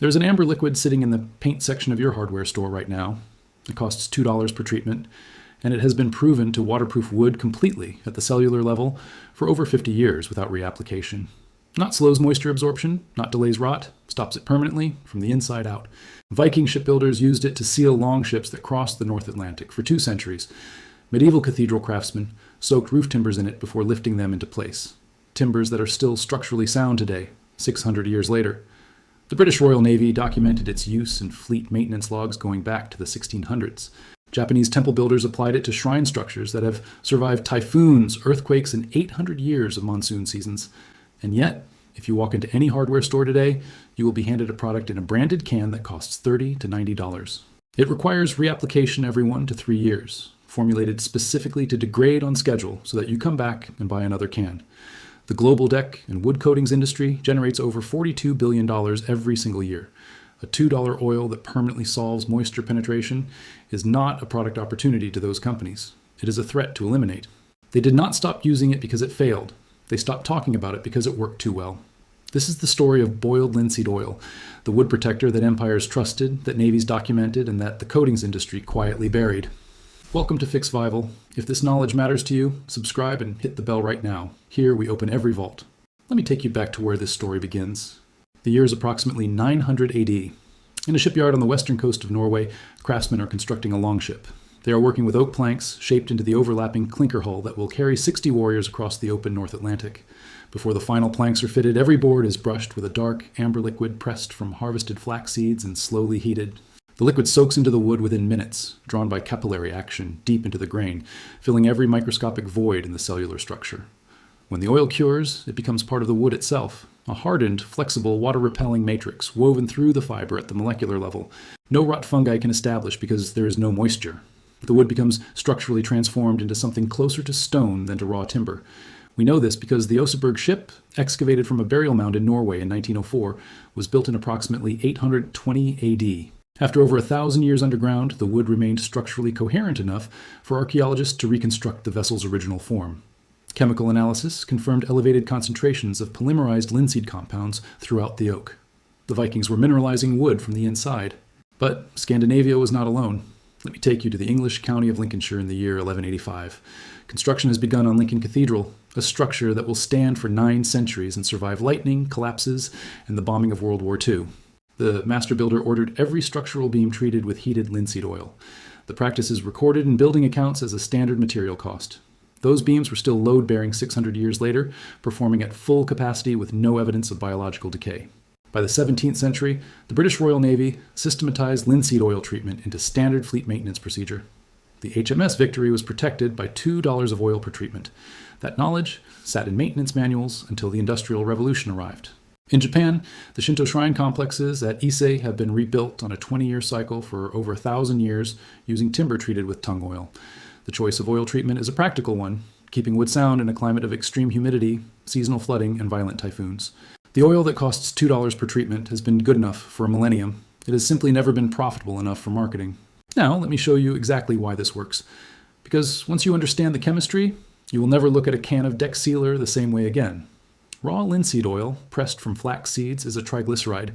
There's an amber liquid sitting in the paint section of your hardware store right now. It costs $2 per treatment, and it has been proven to waterproof wood completely at the cellular level for over 50 years without reapplication. Not slows moisture absorption, not delays rot, stops it permanently from the inside out. Viking shipbuilders used it to seal longships that crossed the North Atlantic for 2 centuries. Medieval cathedral craftsmen soaked roof timbers in it before lifting them into place. Timbers that are still structurally sound today, 600 years later. The British Royal Navy documented its use in fleet maintenance logs going back to the 1600s. Japanese temple builders applied it to shrine structures that have survived typhoons, earthquakes, and 800 years of monsoon seasons. And yet, if you walk into any hardware store today, you will be handed a product in a branded can that costs $30 to $90. It requires reapplication every 1 to 3 years, formulated specifically to degrade on schedule so that you come back and buy another can. The global deck and wood coatings industry generates over $42 billion every single year. A $2 oil that permanently solves moisture penetration is not a product opportunity to those companies. It is a threat to eliminate. They did not stop using it because it failed. They stopped talking about it because it worked too well. This is the story of boiled linseed oil, the wood protector that empires trusted, that navies documented, and that the coatings industry quietly buried. Welcome to Fixvival. If this knowledge matters to you, subscribe and hit the bell right now. Here we open every vault. Let me take you back to where this story begins. The year is approximately 900 AD. In a shipyard on the western coast of Norway, craftsmen are constructing a longship. They are working with oak planks shaped into the overlapping clinker hull that will carry 60 warriors across the open North Atlantic. Before the final planks are fitted, every board is brushed with a dark amber liquid pressed from harvested flax seeds and slowly heated. The liquid soaks into the wood within minutes, drawn by capillary action deep into the grain, filling every microscopic void in the cellular structure. When the oil cures, it becomes part of the wood itself, a hardened, flexible, water-repelling matrix woven through the fiber at the molecular level. No rot fungi can establish because there is no moisture. The wood becomes structurally transformed into something closer to stone than to raw timber. We know this because the Oseberg ship, excavated from a burial mound in Norway in 1904, was built in approximately 820 AD. After over 1,000 years underground, the wood remained structurally coherent enough for archaeologists to reconstruct the vessel's original form. Chemical analysis confirmed elevated concentrations of polymerized linseed compounds throughout the oak. The Vikings were mineralizing wood from the inside. But Scandinavia was not alone. Let me take you to the English county of Lincolnshire in the year 1185. Construction has begun on Lincoln Cathedral, a structure that will stand for 9 centuries and survive lightning, collapses, and the bombing of World War II. The master builder ordered every structural beam treated with heated linseed oil. The practice is recorded in building accounts as a standard material cost. Those beams were still load-bearing 600 years later, performing at full capacity with no evidence of biological decay. By the 17th century, the British Royal Navy systematized linseed oil treatment into standard fleet maintenance procedure. The HMS Victory was protected by $2 of oil per treatment. That knowledge sat in maintenance manuals until the Industrial Revolution arrived. In Japan, the Shinto shrine complexes at Ise have been rebuilt on a 20-year cycle for over 1,000 years using timber treated with tung oil. The choice of oil treatment is a practical one, keeping wood sound in a climate of extreme humidity, seasonal flooding, and violent typhoons. The oil that costs $2 per treatment has been good enough for a millennium. It has simply never been profitable enough for marketing. Now, let me show you exactly why this works. Because once you understand the chemistry, you will never look at a can of deck sealer the same way again. Raw linseed oil, pressed from flax seeds, is a triglyceride,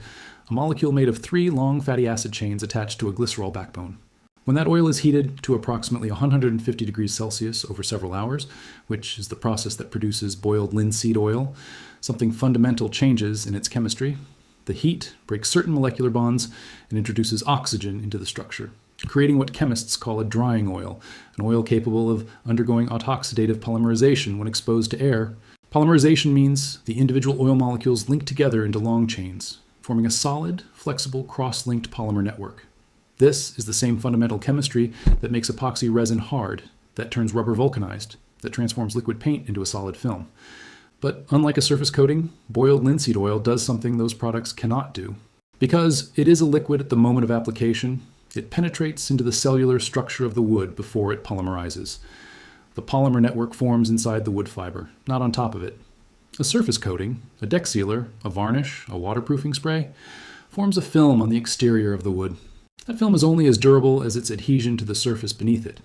a molecule made of 3 long fatty acid chains attached to a glycerol backbone. When that oil is heated to approximately 150 degrees Celsius over several hours, which is the process that produces boiled linseed oil, something fundamental changes in its chemistry. The heat breaks certain molecular bonds and introduces oxygen into the structure, creating what chemists call a drying oil, an oil capable of undergoing autooxidative polymerization when exposed to air. Polymerization means the individual oil molecules link together into long chains, forming a solid, flexible, cross-linked polymer network. This is the same fundamental chemistry that makes epoxy resin hard, that turns rubber vulcanized, that transforms liquid paint into a solid film. But unlike a surface coating, boiled linseed oil does something those products cannot do. Because it is a liquid at the moment of application, it penetrates into the cellular structure of the wood before it polymerizes. The polymer network forms inside the wood fiber, not on top of it. A surface coating, a deck sealer, a varnish, a waterproofing spray, forms a film on the exterior of the wood. That film is only as durable as its adhesion to the surface beneath it.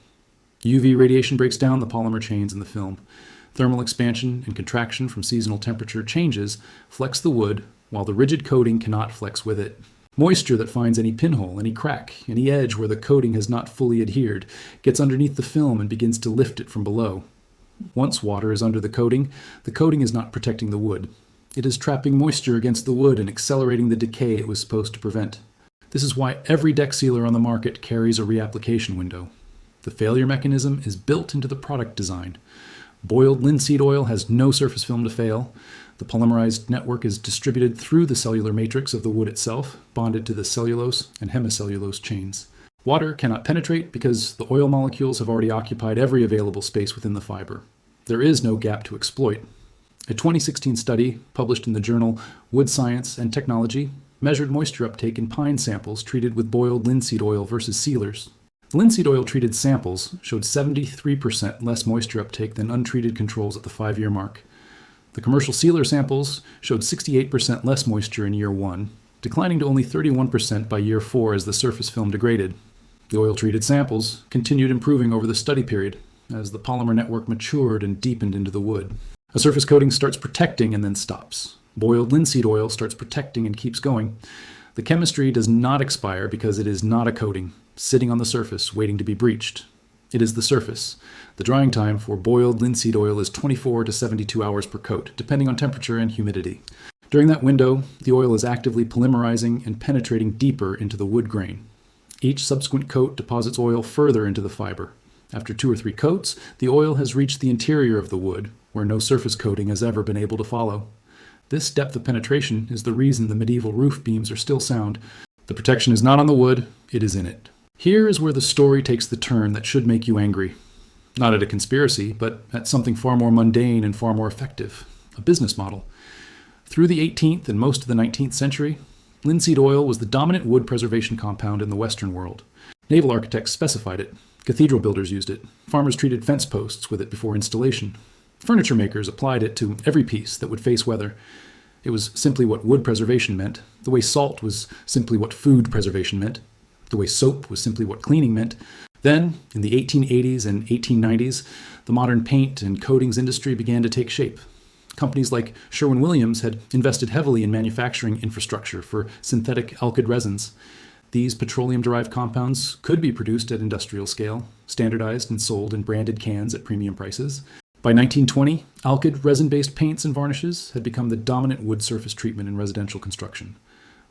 UV radiation breaks down the polymer chains in the film. Thermal expansion and contraction from seasonal temperature changes flex the wood, while the rigid coating cannot flex with it. Moisture that finds any pinhole, any crack, any edge where the coating has not fully adhered, gets underneath the film and begins to lift it from below. Once water is under the coating is not protecting the wood. It is trapping moisture against the wood and accelerating the decay it was supposed to prevent. This is why every deck sealer on the market carries a reapplication window. The failure mechanism is built into the product design. Boiled linseed oil has no surface film to fail. The polymerized network is distributed through the cellular matrix of the wood itself, bonded to the cellulose and hemicellulose chains. Water cannot penetrate because the oil molecules have already occupied every available space within the fiber. There is no gap to exploit. A 2016 study, published in the journal Wood Science and Technology, measured moisture uptake in pine samples treated with boiled linseed oil versus sealers. The linseed oil treated samples showed 73% less moisture uptake than untreated controls at the 5-year mark. The commercial sealer samples showed 68% less moisture in year 1, declining to only 31% by year 4 as the surface film degraded. The oil-treated samples continued improving over the study period as the polymer network matured and deepened into the wood. A surface coating starts protecting and then stops. Boiled linseed oil starts protecting and keeps going. The chemistry does not expire because it is not a coating, sitting on the surface waiting to be breached. It is the surface. The drying time for boiled linseed oil is 24 to 72 hours per coat, depending on temperature and humidity. During that window, the oil is actively polymerizing and penetrating deeper into the wood grain. Each subsequent coat deposits oil further into the fiber. After 2 or 3 coats, the oil has reached the interior of the wood, where no surface coating has ever been able to follow. This depth of penetration is the reason the medieval roof beams are still sound. The protection is not on the wood, it is in it. Here is where the story takes the turn that should make you angry. Not at a conspiracy, but at something far more mundane and far more effective. A business model. Through the 18th and most of the 19th century, linseed oil was the dominant wood preservation compound in the Western world. Naval architects specified it. Cathedral builders used it. Farmers treated fence posts with it before installation. Furniture makers applied it to every piece that would face weather. It was simply what wood preservation meant, the way salt was simply what food preservation meant, the way soap was simply what cleaning meant. Then, in the 1880s and 1890s, the modern paint and coatings industry began to take shape. Companies like Sherwin-Williams had invested heavily in manufacturing infrastructure for synthetic alkyd resins. These petroleum-derived compounds could be produced at industrial scale, standardized and sold in branded cans at premium prices. By 1920, alkyd resin-based paints and varnishes had become the dominant wood surface treatment in residential construction.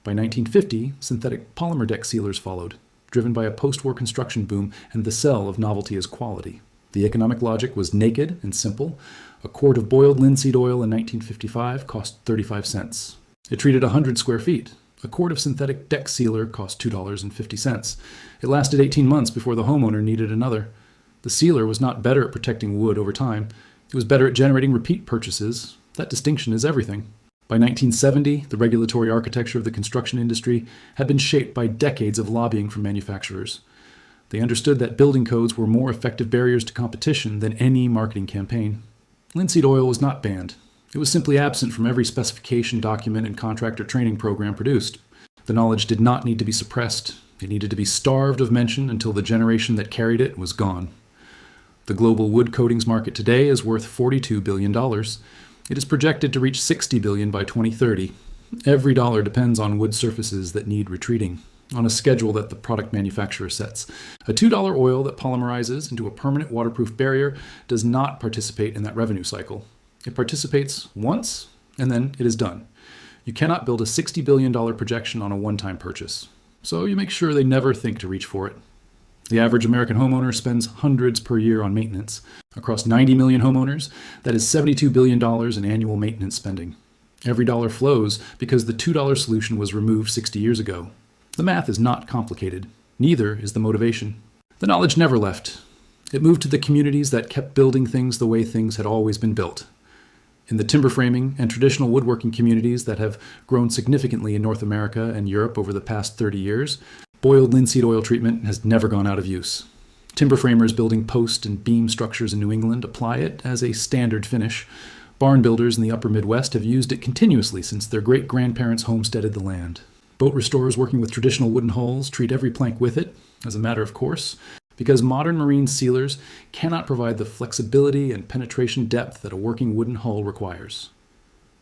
By 1950, synthetic polymer deck sealers followed, driven by a post-war construction boom and the sell of novelty as quality. The economic logic was naked and simple. A quart of boiled linseed oil in 1955 cost 35 cents. It treated 100 square feet. A quart of synthetic deck sealer cost $2.50. It lasted 18 months before the homeowner needed another. The sealer was not better at protecting wood over time. It was better at generating repeat purchases. That distinction is everything. By 1970, the regulatory architecture of the construction industry had been shaped by decades of lobbying from manufacturers. They understood that building codes were more effective barriers to competition than any marketing campaign. Linseed oil was not banned. It was simply absent from every specification document and contractor training program produced. The knowledge did not need to be suppressed. It needed to be starved of mention until the generation that carried it was gone. The global wood coatings market today is worth $42 billion. It is projected to reach $60 billion by 2030. Every dollar depends on wood surfaces that need retreating, on a schedule that the product manufacturer sets. A $2 oil that polymerizes into a permanent waterproof barrier does not participate in that revenue cycle. It participates once, and then it is done. You cannot build a $60 billion projection on a one-time purchase, so you make sure they never think to reach for it. The average American homeowner spends hundreds per year on maintenance. Across 90 million homeowners, that is $72 billion in annual maintenance spending. Every dollar flows because the $2 solution was removed 60 years ago. The math is not complicated. Neither is the motivation. The knowledge never left. It moved to the communities that kept building things the way things had always been built. In the timber framing and traditional woodworking communities that have grown significantly in North America and Europe over the past 30 years, boiled linseed oil treatment has never gone out of use. Timber framers building post and beam structures in New England apply it as a standard finish. Barn builders in the upper Midwest have used it continuously since their great-grandparents homesteaded the land. Boat restorers working with traditional wooden hulls treat every plank with it, as a matter of course, because modern marine sealers cannot provide the flexibility and penetration depth that a working wooden hull requires.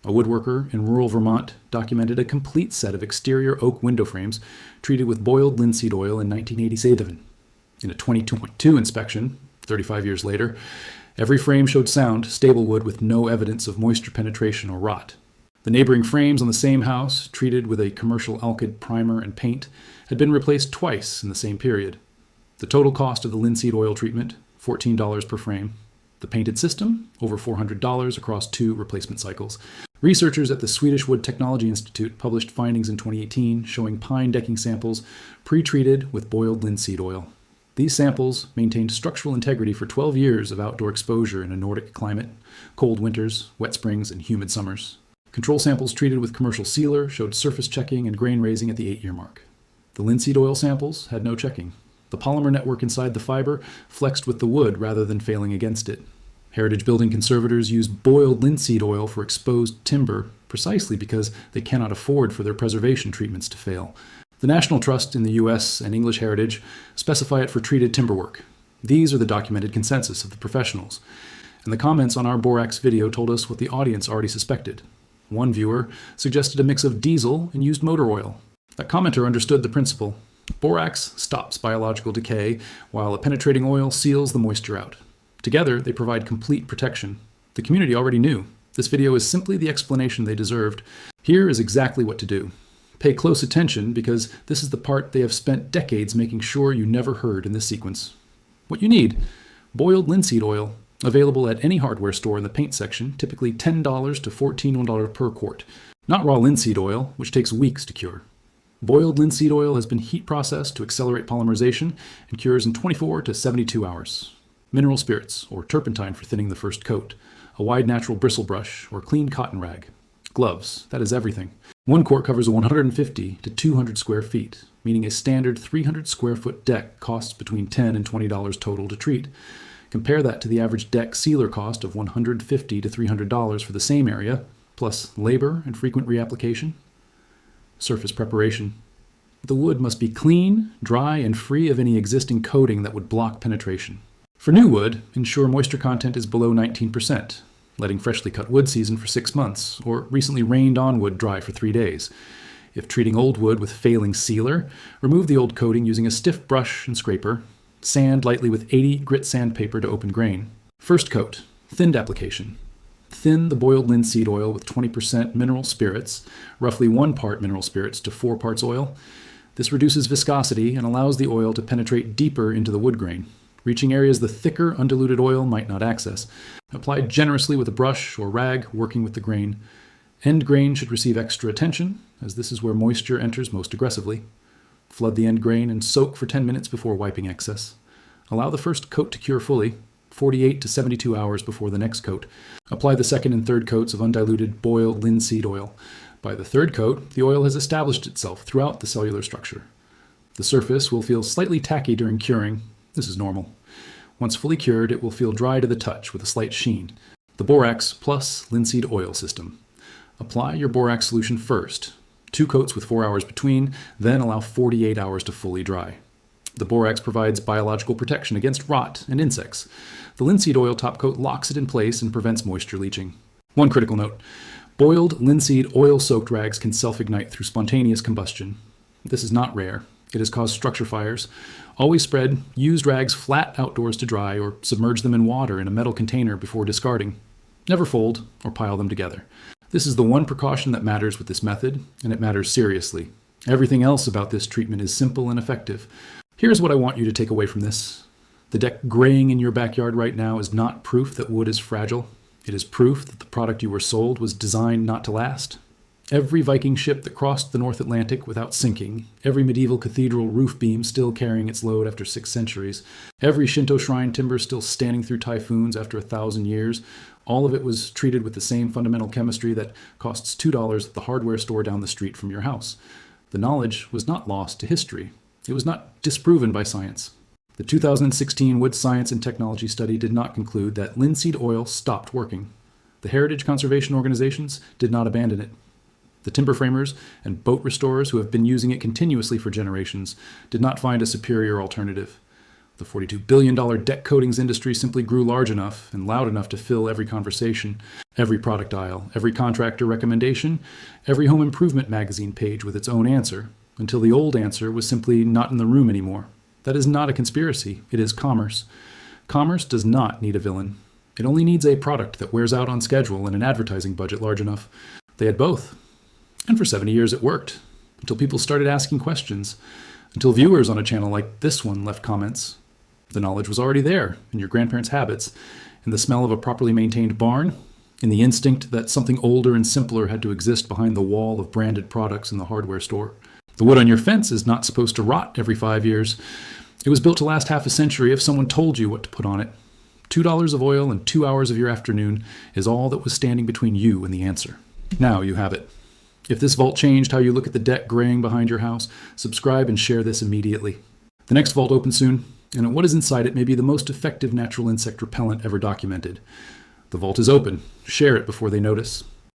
A woodworker in rural Vermont documented a complete set of exterior oak window frames treated with boiled linseed oil in 1987. In a 22.2 inspection, 35 years later, every frame showed sound, stable wood with no evidence of moisture penetration or rot. The neighboring frames on the same house, treated with a commercial alkyd primer and paint, had been replaced twice in the same period. The total cost of the linseed oil treatment, $14 per frame. The painted system, over $400 across 2 replacement cycles. Researchers at the Swedish Wood Technology Institute published findings in 2018 showing pine decking samples pre-treated with boiled linseed oil. These samples maintained structural integrity for 12 years of outdoor exposure in a Nordic climate, cold winters, wet springs, and humid summers. Control samples treated with commercial sealer showed surface checking and grain raising at the 8-year mark. The linseed oil samples had no checking. The polymer network inside the fiber flexed with the wood rather than failing against it. Heritage building conservators use boiled linseed oil for exposed timber precisely because they cannot afford for their preservation treatments to fail. The National Trust in the U.S. and English Heritage specify it for treated timber work. These are the documented consensus of the professionals. And the comments on our borax video told us what the audience already suspected. One viewer suggested a mix of diesel and used motor oil. That commenter understood the principle. Borax stops biological decay, while a penetrating oil seals the moisture out. Together, they provide complete protection. The community already knew. This video is simply the explanation they deserved. Here is exactly what to do. Pay close attention because this is the part they have spent decades making sure you never heard in this sequence. What you need: boiled linseed oil, available at any hardware store in the paint section, typically $10 to $14 per quart. Not raw linseed oil, which takes weeks to cure. Boiled linseed oil has been heat processed to accelerate polymerization and cures in 24 to 72 hours. Mineral spirits, or turpentine for thinning the first coat. A wide natural bristle brush, or clean cotton rag. Gloves, that is everything. 1 quart covers 150 to 200 square feet, meaning a standard 300 square foot deck costs between $10 and $20 total to treat. Compare that to the average deck sealer cost of $150 to $300 for the same area, plus labor and frequent reapplication. Surface preparation. The wood must be clean, dry, and free of any existing coating that would block penetration. For new wood, ensure moisture content is below 19%, letting freshly cut wood season for 6 months, or recently rained-on wood dry for 3 days. If treating old wood with failing sealer, remove the old coating using a stiff brush and scraper. Sand lightly with 80 grit sandpaper to open grain. First coat, thinned application. Thin the boiled linseed oil with 20% mineral spirits, roughly 1 part mineral spirits to 4 parts oil. This reduces viscosity and allows the oil to penetrate deeper into the wood grain, reaching areas the thicker, undiluted oil might not access. Apply generously with a brush or rag, working with the grain. End grain should receive extra attention, as this is where moisture enters most aggressively. Flood the end grain and soak for 10 minutes before wiping excess. Allow the first coat to cure fully, 48 to 72 hours before the next coat. Apply the second and third coats of undiluted boiled linseed oil. By the third coat, the oil has established itself throughout the cellular structure. The surface will feel slightly tacky during curing. This is normal. Once fully cured, it will feel dry to the touch with a slight sheen. The borax plus linseed oil system. Apply your borax solution first. 2 coats with 4 hours between, then allow 48 hours to fully dry. The borax provides biological protection against rot and insects. The linseed oil top coat locks it in place and prevents moisture leaching. One critical note: boiled linseed oil-soaked rags can self-ignite through spontaneous combustion. This is not rare. It has caused structure fires. Always spread used rags flat outdoors to dry or submerge them in water in a metal container before discarding. Never fold or pile them together. This is the one precaution that matters with this method, and it matters seriously. Everything else about this treatment is simple and effective. Here's what I want you to take away from this. The deck graying in your backyard right now is not proof that wood is fragile. It is proof that the product you were sold was designed not to last. Every Viking ship that crossed the North Atlantic without sinking, every medieval cathedral roof beam still carrying its load after 6 centuries, every Shinto shrine timber still standing through typhoons after 1,000 years, all of it was treated with the same fundamental chemistry that costs $2 at the hardware store down the street from your house. The knowledge was not lost to history. It was not disproven by science. The 2016 Wood Science and Technology study did not conclude that linseed oil stopped working. The heritage conservation organizations did not abandon it. The timber framers and boat restorers who have been using it continuously for generations did not find a superior alternative. The $42 billion deck coatings industry simply grew large enough and loud enough to fill every conversation, every product aisle, every contractor recommendation, every home improvement magazine page with its own answer, until the old answer was simply not in the room anymore. That is not a conspiracy. It is commerce. Commerce does not need a villain. It only needs a product that wears out on schedule and an advertising budget large enough. They had both. And for 70 years it worked, until people started asking questions, until viewers on a channel like this one left comments. The knowledge was already there, in your grandparents' habits, in the smell of a properly maintained barn, in the instinct that something older and simpler had to exist behind the wall of branded products in the hardware store. The wood on your fence is not supposed to rot every 5 years. It was built to last half a century if someone told you what to put on it. $2 of oil and 2 hours of your afternoon is all that was standing between you and the answer. Now you have it. If this vault changed how you look at the deck graying behind your house, subscribe and share this immediately. The next vault opens soon, and what is inside it may be the most effective natural insect repellent ever documented. The vault is open. Share it before they notice.